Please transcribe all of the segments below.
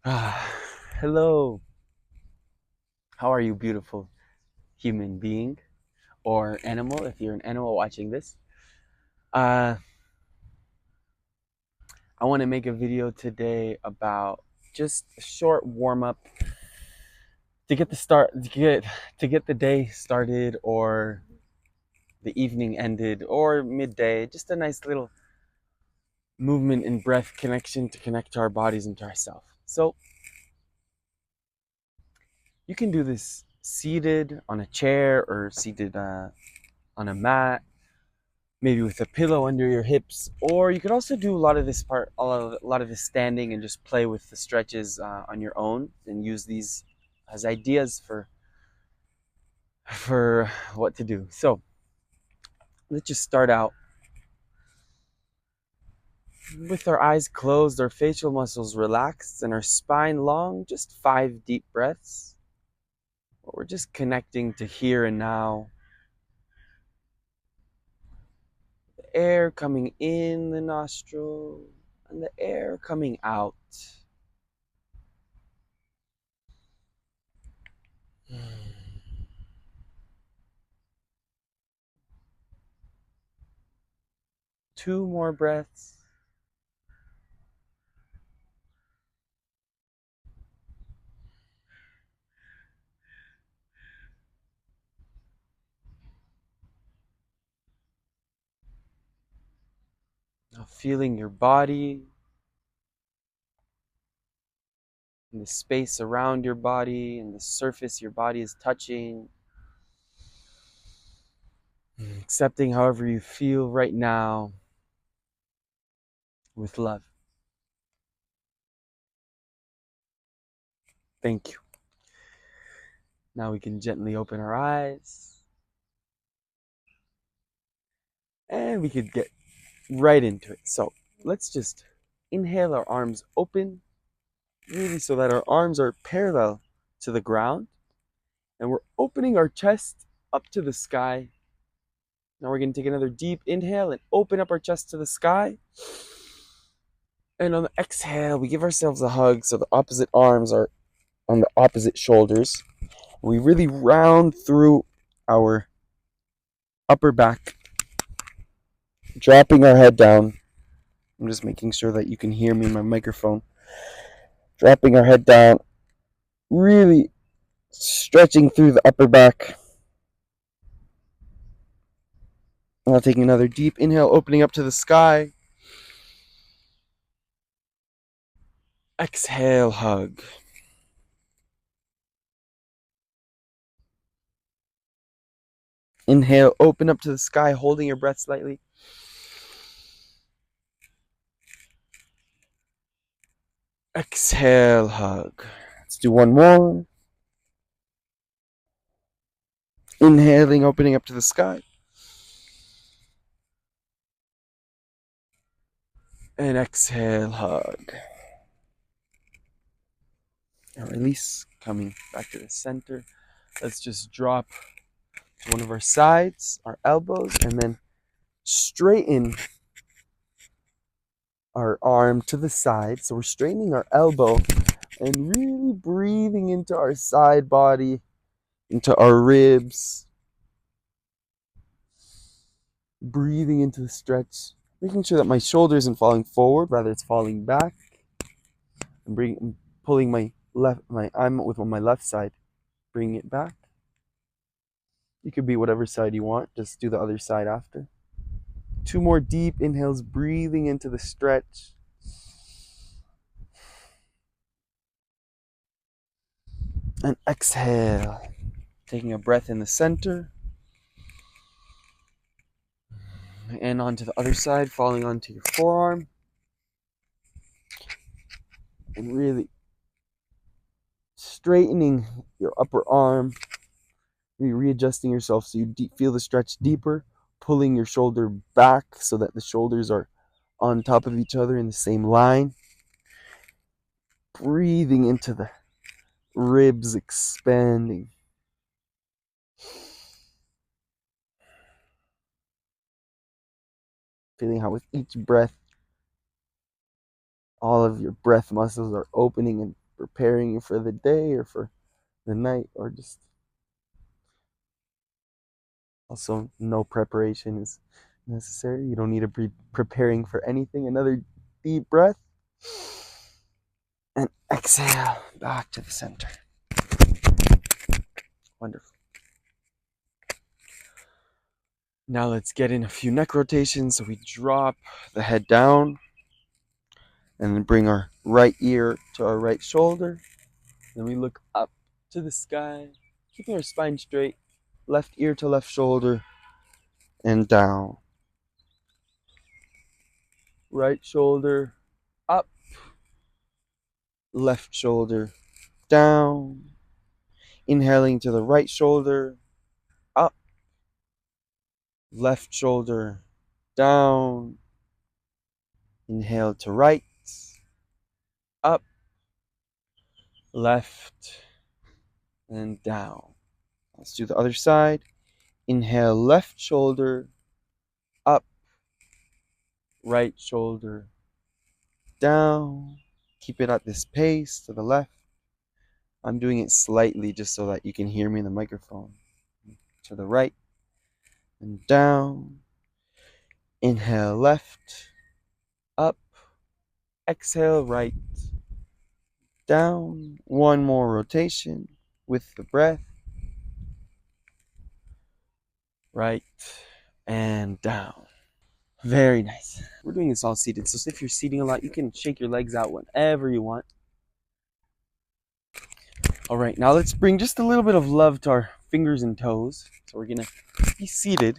Hello. How are you, beautiful human being or animal, if you're an animal watching this? Uh, I want to make a video today about just a short warm up to get the start to get the day started or the evening ended or midday. Just a nice little movement and breath connection to connect to our bodies and to ourselves. So you can do this seated on a chair or seated on a mat, maybe with a pillow under your hips, or you could also do a lot of this standing and just play with the stretches on your own and use these as ideas for what to do. So let's just start out with our eyes closed, our facial muscles relaxed, and our spine long. Just 5 deep breaths. We're just connecting to here and now. The air coming in the nostril and the air coming out. Two more breaths. Now feeling your body and the space around your body and the surface your body is touching. Accepting however you feel right now with love. Thank you. Now we can gently open our eyes and we could get right into it. So let's just inhale our arms open, really so that our arms are parallel to the ground. And we're opening our chest up to the sky. Now we're going to take another deep inhale and open up our chest to the sky. And on the exhale, we give ourselves a hug so the opposite arms are on the opposite shoulders. We really round through our upper back, dropping our head down. I'm just making sure that you can hear me in my microphone. Dropping our head down, really stretching through the upper back. Now taking another deep inhale, opening up to the sky. Exhale, hug. Inhale, open up to the sky, holding your breath slightly. Exhale, hug. Let's do one more. Inhaling, opening up to the sky. And exhale, hug. And release, coming back to the center. Let's just drop to one of our sides, our elbows, and then straighten our arm to the side. So we're straightening our elbow and really breathing into our side body, into our ribs. Breathing into the stretch, making sure that my shoulder isn't falling forward, rather it's falling back. And pulling my arm with on my left side, bringing it back. You could be whatever side you want, just do the other side after. Two more deep inhales, breathing into the stretch. And exhale, taking a breath in the center. And onto the other side, falling onto your forearm. And really straightening your upper arm. Readjusting yourself so you feel the stretch deeper. Pulling your shoulder back so that the shoulders are on top of each other in the same line. Breathing into the ribs, expanding. Feeling how with each breath, all of your breath muscles are opening and preparing for the day or for the night, or just also no preparation is necessary. You don't need to be preparing for anything. Another deep breath and exhale back to the center. Wonderful. Now let's get in a few neck rotations. So we drop the head down and then bring our right ear to our right shoulder. Then we look up to the sky, keeping our spine straight, left ear to left shoulder, and down. Right shoulder up, left shoulder down. Inhaling to the right shoulder, up, left shoulder down. Inhale to right, up, left, and down. Let's do the other side. Inhale, left shoulder up, right shoulder down. Keep it at this pace to the left. I'm doing it slightly just so that you can hear me in the microphone. To the right and down. Inhale, left, up. Exhale, right, down. One more rotation with the breath. Right and down. Very nice. We're doing this all seated. So if you're seating a lot, you can shake your legs out whenever you want. All right, now let's bring just a little bit of love to our fingers and toes. So we're gonna be seated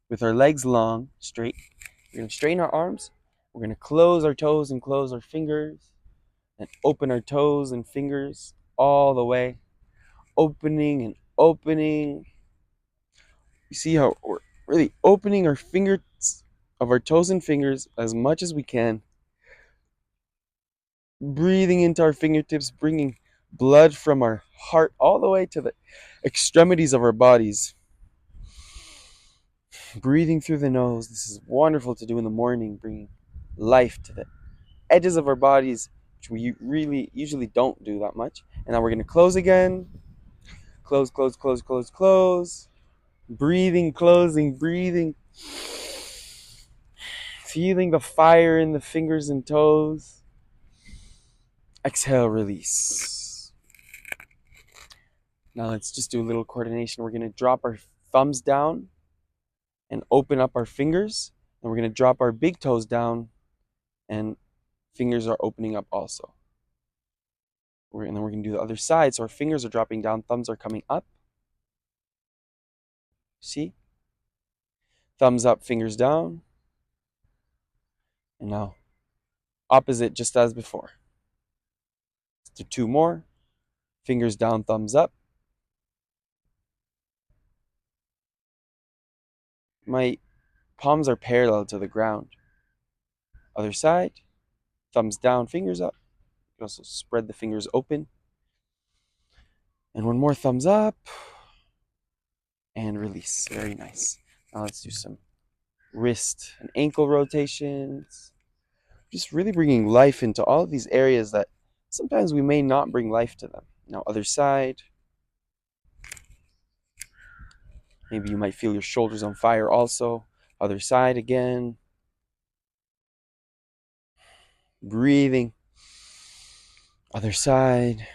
with our legs long, straight. We're gonna straighten our arms. We're gonna close our toes and close our fingers, and open our toes and fingers all the way. Opening and opening. You see how we're really opening our fingers of our toes and fingers as much as we can. Breathing into our fingertips, bringing blood from our heart all the way to the extremities of our bodies. Breathing through the nose. This is wonderful to do in the morning, bringing life to the edges of our bodies, which we really usually don't do that much. And now we're going to close again. Close, close, close, close, close. Breathing, closing, breathing. Feeling the fire in the fingers and toes. Exhale, release. Now let's just do a little coordination. We're going to drop our thumbs down and open up our fingers. And we're going to drop our big toes down and fingers are opening up also. And then we're going to do the other side. So our fingers are dropping down, thumbs are coming up. See? Thumbs up, fingers down. And now, opposite just as before. Let's do two more. Fingers down, thumbs up. My palms are parallel to the ground. Other side. Thumbs down, fingers up. You can also spread the fingers open. And one more, thumbs up. And release. Very nice. Now let's do some wrist and ankle rotations. Just really bringing life into all of these areas that sometimes we may not bring life to them. Now, other side. Maybe you might feel your shoulders on fire also. Other side again. Breathing. Other side.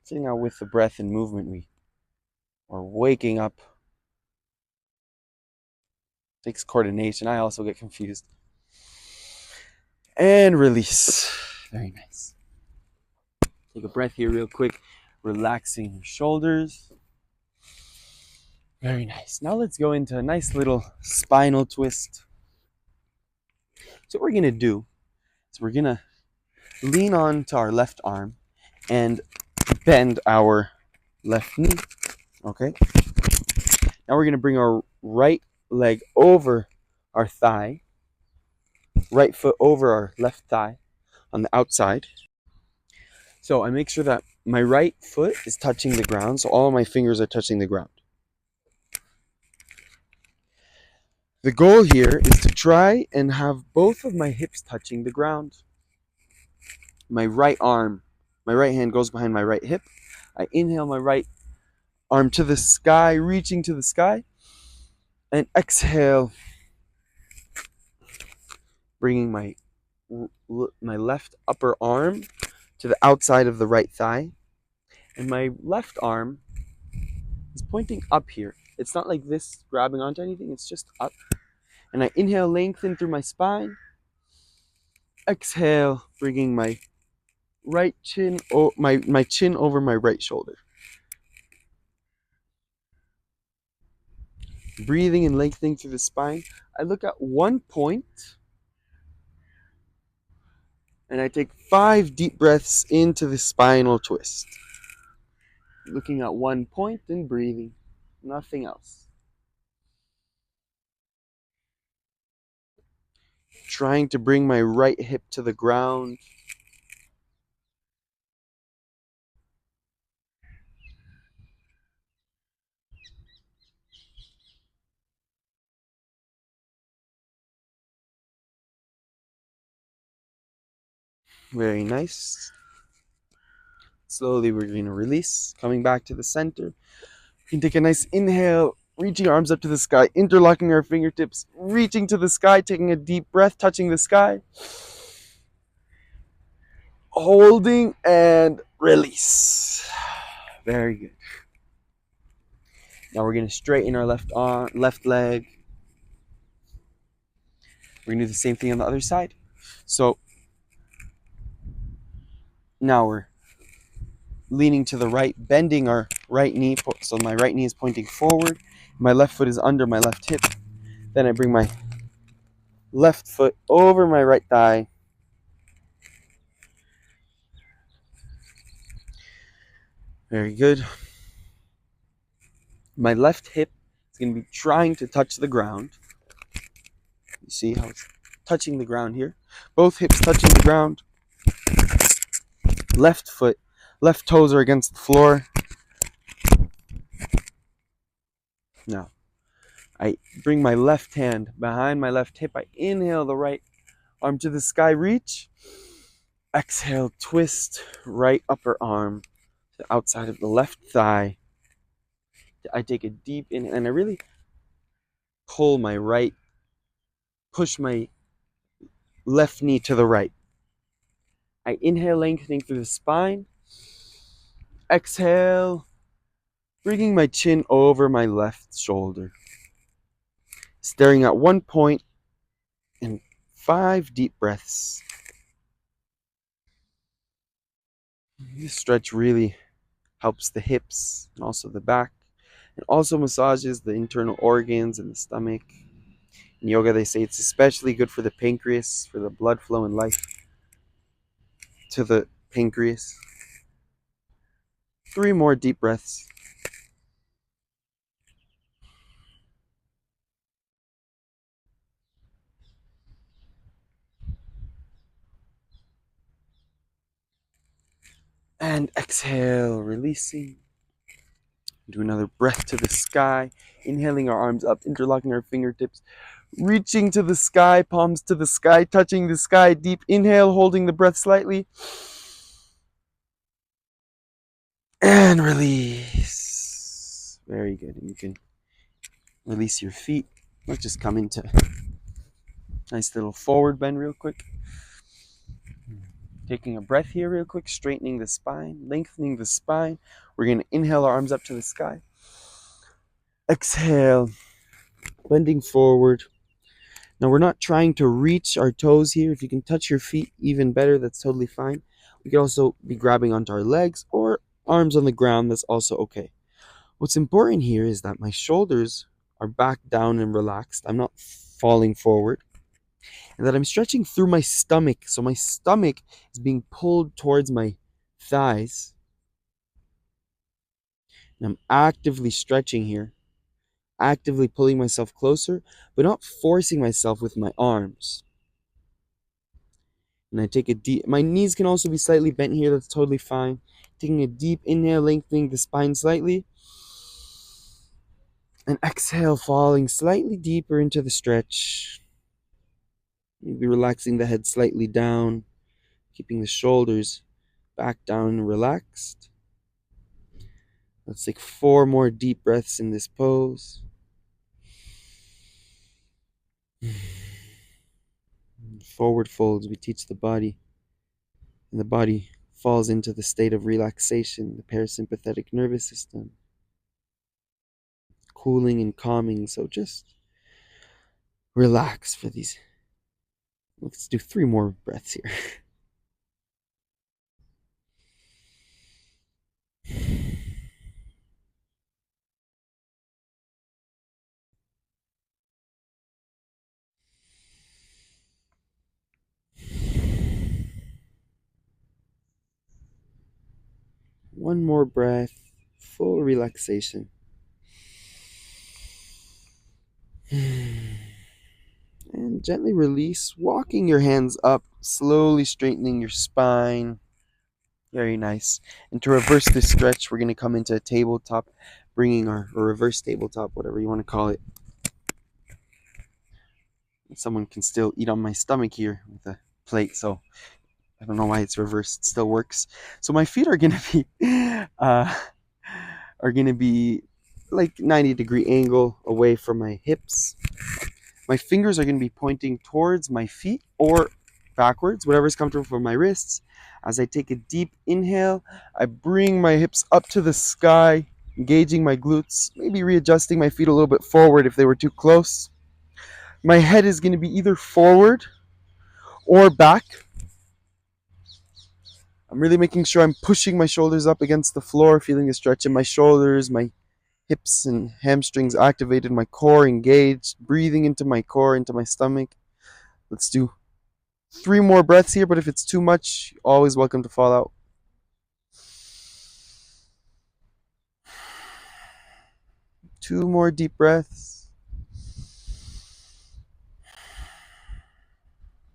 Seeing how with the breath and movement we are waking up. Takes coordination. I also get confused. And release. Very nice. Take a breath here real quick. Relaxing your shoulders. Very nice. Now let's go into a nice little spinal twist. So what we're going to do is we're going to lean on to our left arm and bend our left knee. Okay? Now we're going to bring our right leg over our thigh. Right foot over our left thigh on the outside. So I make sure that my right foot is touching the ground. So all of my fingers are touching the ground. The goal here is to try and have both of my hips touching the ground. My right my right hand goes behind my right hip. I inhale my right arm to the sky, reaching to the sky. And exhale, bringing my left upper arm to the outside of the right thigh. And my left arm is pointing up here. It's not like this, grabbing onto anything, it's just up. And I inhale, lengthen through my spine. Exhale, bringing my right chin, my chin over my right shoulder. Breathing and lengthening through the spine. I look at one point and I take 5 deep breaths into the spinal twist. Looking at one point and breathing, nothing else. Trying to bring my right hip to the ground. Very nice. Slowly we're going to release, coming back to the center. You can take a nice inhale, reaching our arms up to the sky, interlocking our fingertips, reaching to the sky, taking a deep breath, touching the sky. Holding and release. Very good. Now we're going to straighten our left arm, left leg. We're going to do the same thing on the other side. So now we're leaning to the right, bending our right knee. So my right knee is pointing forward. My left foot is under my left hip. Then I bring my left foot over my right thigh. Very good. My left hip is going to be trying to touch the ground. You see how it's touching the ground here? Both hips touching the ground. Left foot, left toes are against the floor. Now, I bring my left hand behind my left hip. I inhale the right arm to the sky, reach. Exhale, twist right upper arm to the outside of the left thigh. I take a deep inhale and I really push my left knee to the right. I inhale, lengthening through the spine. Exhale, bringing my chin over my left shoulder. Staring at one point and 5 deep breaths. This stretch really helps the hips and also the back, and also massages the internal organs and the stomach. In yoga, they say it's especially good for the pancreas, for the blood flow and life to the pancreas. 3 more deep breaths. And exhale, releasing. Do another breath to the sky. Inhaling our arms up, interlocking our fingertips. Reaching to the sky, palms to the sky, touching the sky. Deep inhale, holding the breath slightly. And release. Very good. And you can release your feet. Let's just come into nice little forward bend real quick. Taking a breath here real quick, straightening the spine, lengthening the spine. We're going to inhale our arms up to the sky. Exhale, bending forward. Now we're not trying to reach our toes here. If you can touch your feet, even better, that's totally fine. We can also be grabbing onto our legs or arms on the ground, that's also okay. What's important here is that my shoulders are back down and relaxed. I'm not falling forward. And that I'm stretching through my stomach. So my stomach is being pulled towards my thighs. And I'm actively stretching here, actively pulling myself closer, but not forcing myself with my arms. And I take a deep, my knees can also be slightly bent here, that's totally fine. Taking a deep inhale, lengthening the spine slightly. And exhale, falling slightly deeper into the stretch. Maybe relaxing the head slightly down, keeping the shoulders back down and relaxed. Let's take 4 more deep breaths in this pose. Forward folds, we teach the body, and the body falls into the state of relaxation, the parasympathetic nervous system, cooling and calming. So just relax for these. Let's do 3 more breaths here. One more breath, full relaxation. And gently release, walking your hands up, slowly straightening your spine. Very nice. And to reverse this stretch, we're going to come into a tabletop, bringing our or reverse tabletop, whatever you want to call it. Someone can still eat on my stomach here with a plate, so I don't know why it's reversed. It still works. So my feet are going to be like 90-degree angle away from my hips. My fingers are going to be pointing towards my feet or backwards, whatever's comfortable for my wrists. As I take a deep inhale, I bring my hips up to the sky, engaging my glutes, maybe readjusting my feet a little bit forward if they were too close. My head is going to be either forward or back. I'm really making sure I'm pushing my shoulders up against the floor, feeling a stretch in my shoulders, my hips and hamstrings activated, my core engaged, breathing into my core, into my stomach. Let's do 3 more breaths here, but if it's too much, always welcome to fall out. Two more deep breaths.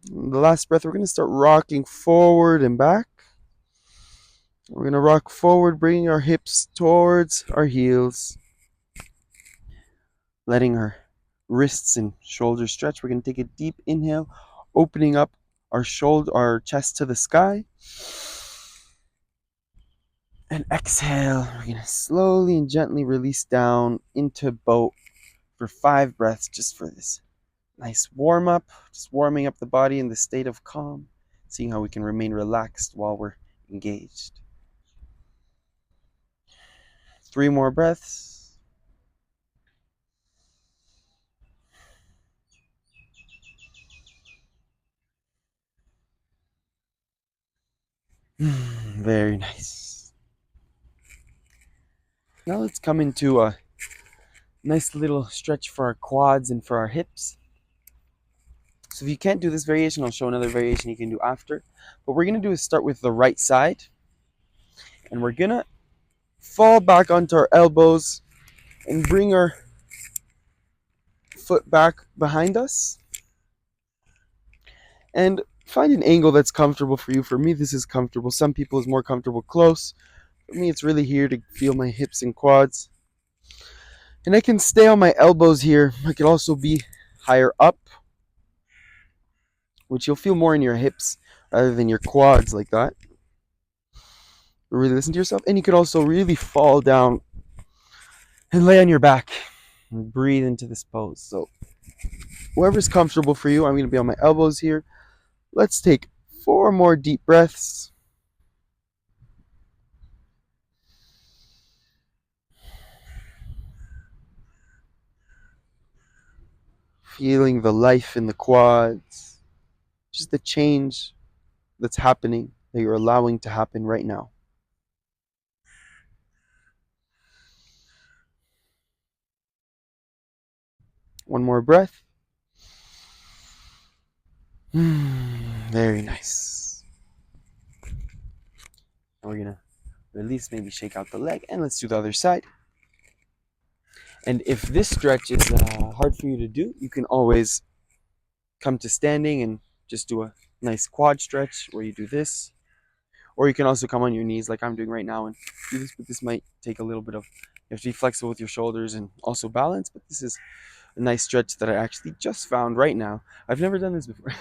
The last breath, we're going to start rocking forward and back. We're going to rock forward, bringing our hips towards our heels, letting our wrists and shoulders stretch. We're going to take a deep inhale, opening up our chest to the sky. And exhale. We're going to slowly and gently release down into boat for 5 breaths, just for this nice warm up, just warming up the body in the state of calm, seeing how we can remain relaxed while we're engaged. 3 more breaths. Very nice. Now let's come into a nice little stretch for our quads and for our hips. So if you can't do this variation, I'll show another variation you can do after. What we're going to do is start with the right side. And we're going to fall back onto our elbows and bring our foot back behind us. And find an angle that's comfortable for you. For me, this is comfortable. Some people is more comfortable close. For me, it's really here to feel my hips and quads. And I can stay on my elbows here. I can also be higher up, which you'll feel more in your hips rather than your quads like that. Really listen to yourself. And you could also really fall down and lay on your back and breathe into this pose. So whoever's comfortable for you, I'm going to be on my elbows here. Let's take 4 more deep breaths. Feeling the life in the quads. Just the change that's happening, that you're allowing to happen right now. One more breath. Very nice. And we're going to release, maybe shake out the leg, and let's do the other side. And if this stretch is hard for you to do, you can always come to standing and just do a nice quad stretch where you do this. Or you can also come on your knees like I'm doing right now and do this, but this might take a little bit of, you have to be flexible with your shoulders and also balance, but this is a nice stretch that I actually just found right now. I've never done this before.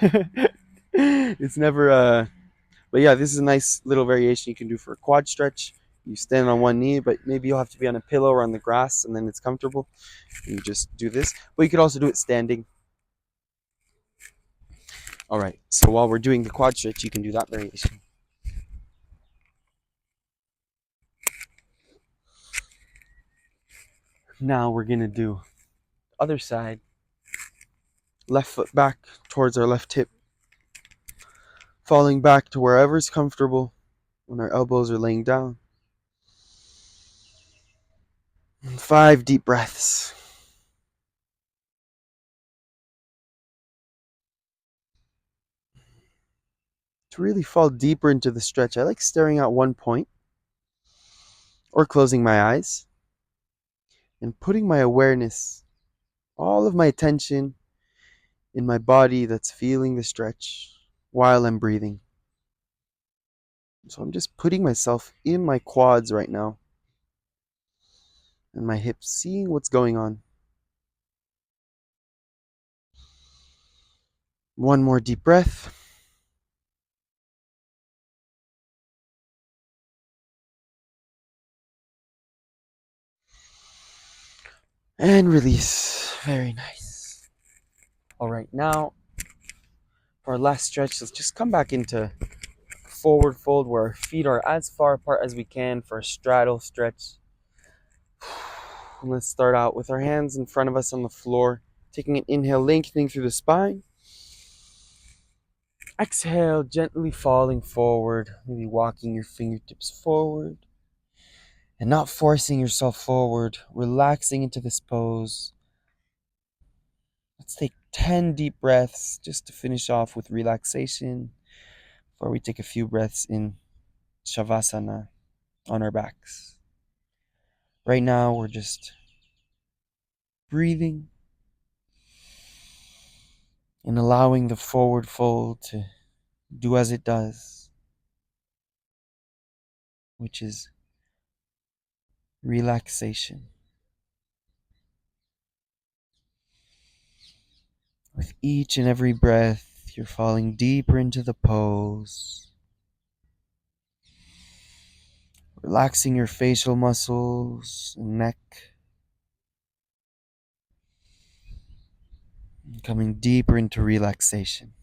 It's never But yeah, this is a nice little variation you can do for a quad stretch. You stand on one knee, but maybe you'll have to be on a pillow or on the grass, and then it's comfortable. You just do this. But you could also do it standing. All right, so while we're doing the quad stretch, you can do that variation. Now we're gonna do other side. Left foot back towards our left hip, falling back to wherever's comfortable when our elbows are laying down. And 5 deep breaths. To really fall deeper into the stretch, I like staring at one point or closing my eyes and putting my awareness, all of my attention in my body that's feeling the stretch while I'm breathing. So I'm just putting myself in my quads right now and my hips, seeing what's going on. One more deep breath. And release. Very nice. All right, now for our last stretch, let's just come back into forward fold where our feet are as far apart as we can for a straddle stretch. Let's start out with our hands in front of us on the floor, taking an inhale, lengthening through the spine. Exhale, gently falling forward, maybe walking your fingertips forward and not forcing yourself forward, relaxing into this pose. Let's take 10 deep breaths just to finish off with relaxation before we take a few breaths in Shavasana on our backs. Right now, we're just breathing and allowing the forward fold to do as it does, which is relaxation. With each and every breath, you're falling deeper into the pose, relaxing your facial muscles and neck, and coming deeper into relaxation.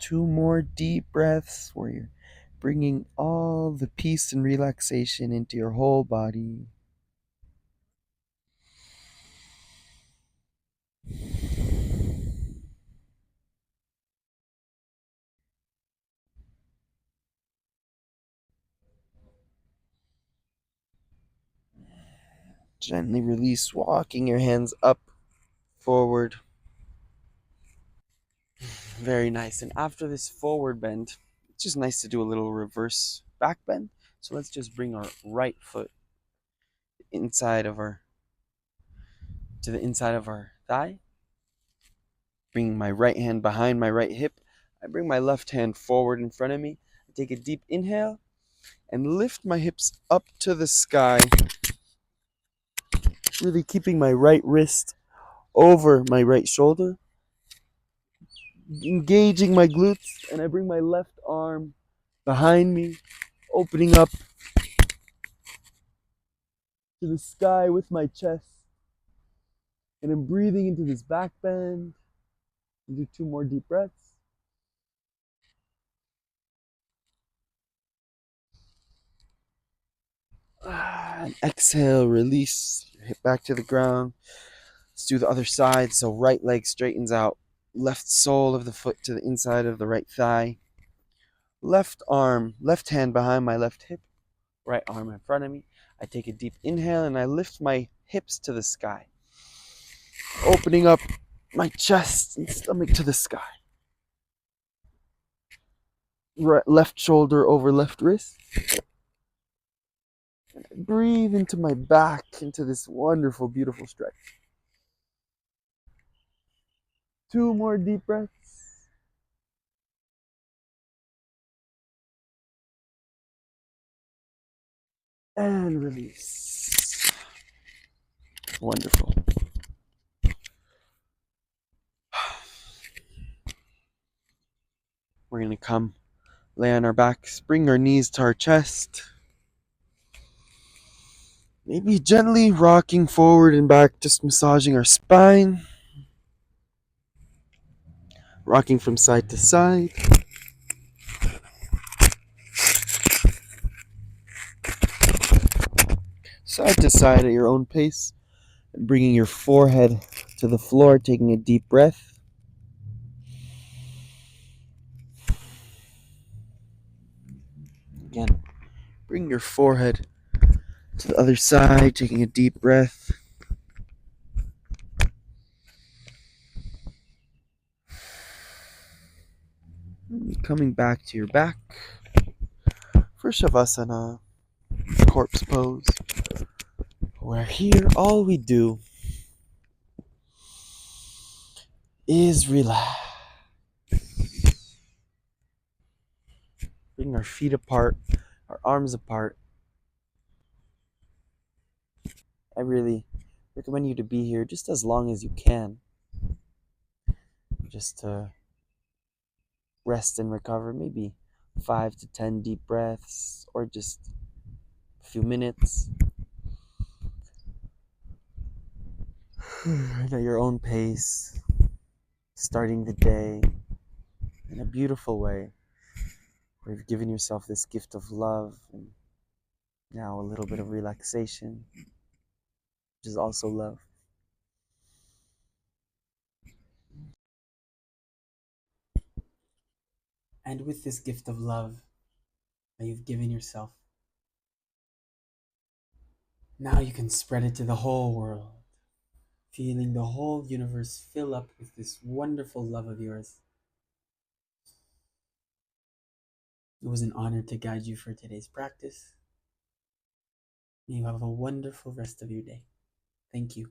Two more deep breaths where you're bringing all the peace and relaxation into your whole body. Gently release, walking your hands up, forward. Very nice. And after this forward bend, it's just nice to do a little reverse back bend. So let's just bring our right foot inside of our to the inside of our thigh. Bringing my right hand behind my right hip. I bring my left hand forward in front of me. I take a deep inhale and lift my hips up to the sky. Really keeping my right wrist over my right shoulder. Engaging my glutes, and I bring my left arm behind me, opening up to the sky with my chest. And I'm breathing into this back bend. Do 2 more deep breaths. And exhale, release, hip back to the ground. Let's do the other side. So right leg straightens out, left sole of the foot to the inside of the right thigh. Left arm, left hand behind my left hip, right arm in front of me. I take a deep inhale and I lift my hips to the sky, opening up my chest and stomach to the sky. Right, left shoulder over left wrist. And I breathe into my back, into this wonderful, beautiful stretch. 2 more deep breaths. And release. Wonderful. We're going to come lay on our backs, bring our knees to our chest. Maybe gently rocking forward and back, just massaging our spine. Rocking from side to side. Side to side at your own pace. And bringing your forehead to the floor, taking a deep breath. Again, bring your forehead to the other side, taking a deep breath. Coming back to your back for Shavasana, corpse pose. Where here all we do is relax. Bring our feet apart, our arms apart. I really recommend you to be here just as long as you can. Just to rest and recover, maybe 5 to 10 deep breaths, or just a few minutes. And at your own pace, starting the day in a beautiful way, where you've given yourself this gift of love and now a little bit of relaxation, which is also love. And with this gift of love that you've given yourself, now you can spread it to the whole world, feeling the whole universe fill up with this wonderful love of yours. It was an honor to guide you for today's practice. May you have a wonderful rest of your day. Thank you.